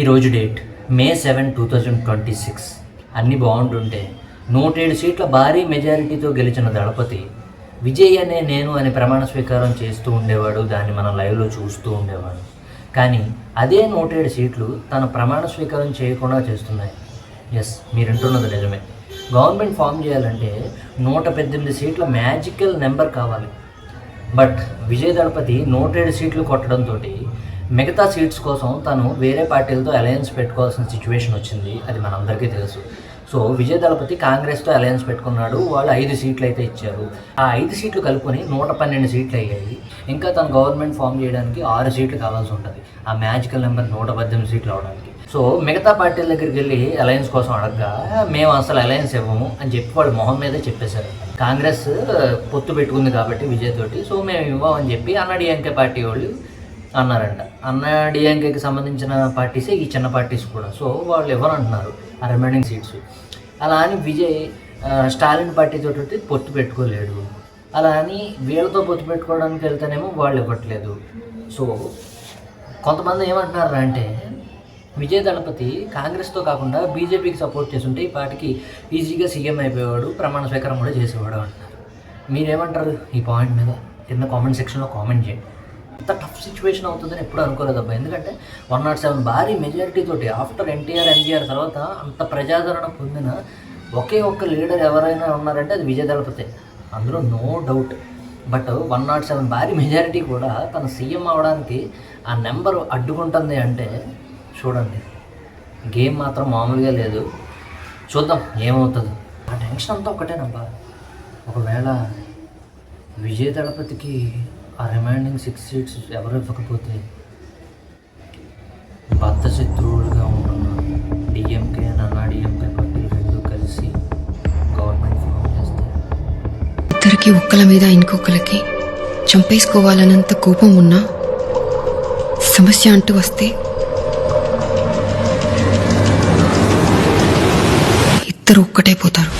ఈరోజు date May 7, 2026. అన్నీ బాగుంటుంటే 107 సీట్ల భారీ మెజారిటీతో గెలిచిన దళపతి విజయ్ అనే నేను అని ప్రమాణ స్వీకారం చేస్తూ ఉండేవాడు. దాన్ని మనం లైవ్లో చూస్తూ ఉండేవాడు. కానీ అదే 107 సీట్లు తన ప్రమాణ స్వీకారం చేయకుండా చేస్తున్నాయి. ఎస్, మీరు వింటున్నది నిజమే. గవర్నమెంట్ ఫామ్ చేయాలంటే 118 సీట్ల మ్యాజికల్ నెంబర్ కావాలి. బట్ విజయ్ దళపతి 107 సీట్లు కొట్టడంతో మిగతా సీట్స్ కోసం తను వేరే పార్టీలతో అలయన్స్ పెట్టుకోవాల్సిన సిచ్యువేషన్ వచ్చింది. అది మనందరికీ తెలుసు. సో విజయ్ దళపతి కాంగ్రెస్తో అలయన్స్ పెట్టుకున్నాడు. వాళ్ళు 5 సీట్లు అయితే ఇచ్చారు. ఆ 5 సీట్లు కలుపుకొని 112 సీట్లు అయ్యాయి. ఇంకా తన గవర్నమెంట్ ఫామ్ చేయడానికి 6 సీట్లు కావాల్సి ఉంటుంది. ఆ మ్యాజికల్ నెంబర్ 118 సీట్లు అవడానికి. సో మిగతా పార్టీల దగ్గరికి వెళ్ళి అలయన్స్ కోసం అడగగా మేము అసలు అలయన్స్ ఇవ్వము అని చెప్పి వాళ్ళు మొహం మీదే చెప్పేశారు. కాంగ్రెస్ పొత్తు పెట్టుకుంది కాబట్టి విజయ్ తోటి, సో మేము ఇవ్వమని చెప్పి అన్నాడీఎంకే పార్టీ వాళ్ళు అన్నారంట. అన్నాడీఎంకేకి సంబంధించిన పార్టీసే ఈ చిన్న పార్టీస్ కూడా. సో వాళ్ళు ఇవ్వనంటున్నారు ఆ రిమైనింగ్ సీట్స్. అలా అని విజయ్ స్టాలిన్ పార్టీతో పొత్తు పెట్టుకోలేడు. అలా అని వీళ్ళతో పొత్తు పెట్టుకోవడానికి వెళ్తేనేమో వాళ్ళు ఇవ్వట్లేదు. సో కొంతమంది ఏమంటున్నారు అంటే విజయ్ దళపతి కాంగ్రెస్తో కాకుండా బీజేపీకి సపోర్ట్ చేస్తుంటే ఈ పార్టీకి ఈజీగా సీఎం అయిపోయేవాడు, ప్రమాణ స్వీకారం కూడా చేసేవాడు అంటున్నారు. మీరేమంటారు ఈ పాయింట్ మీద? కింద కామెంట్ సెక్షన్లో కామెంట్ చేయండి. అంత టఫ్ సిచ్యువేషన్ అవుతుందని ఎప్పుడు అనుకోలేదు అబ్బా. ఎందుకంటే 107 భారీ మెజారిటీ తోటి ఆఫ్టర్ ఎన్టీఆర్ ఎంజీఆర్ తర్వాత అంత ప్రజాదరణ పొందిన ఒకే ఒక్క లీడర్ ఎవరైనా ఉన్నారంటే అది విజయ్ దళపతి, అందులో నో డౌట్. బట్ 107 భారీ మెజారిటీ కూడా తన సీఎం అవడానికి ఆ నెంబర్ అడ్డుకుంటుంది అంటే చూడండి, గేమ్ మాత్రం మామూలుగా లేదు. చూద్దాం ఏమవుతుందో. ఆ టెన్షన్ అంతా ఒకటేనబ్బా. ఒకవేళ విజయ్ దళపతికి ఆ రిమైనింగ్ 6 సీట్స్ ఎవరు ఇవ్వకపోతే బద్ధశత్రువులుగా ఉంటున్న డిఎంకే అన్నాడీఎంకే పార్టీలు రెండు కలిసి గవర్నమెంట్ ఫామ్ చేస్తే ఇద్దరికి ఒక్కల మీద ఇంకొకరికి చంపేసుకోవాలన్నంత కోపం ఉన్నా సమస్య అంటూ వస్తే ఇద్దరు ఒక్కటైపోతారు.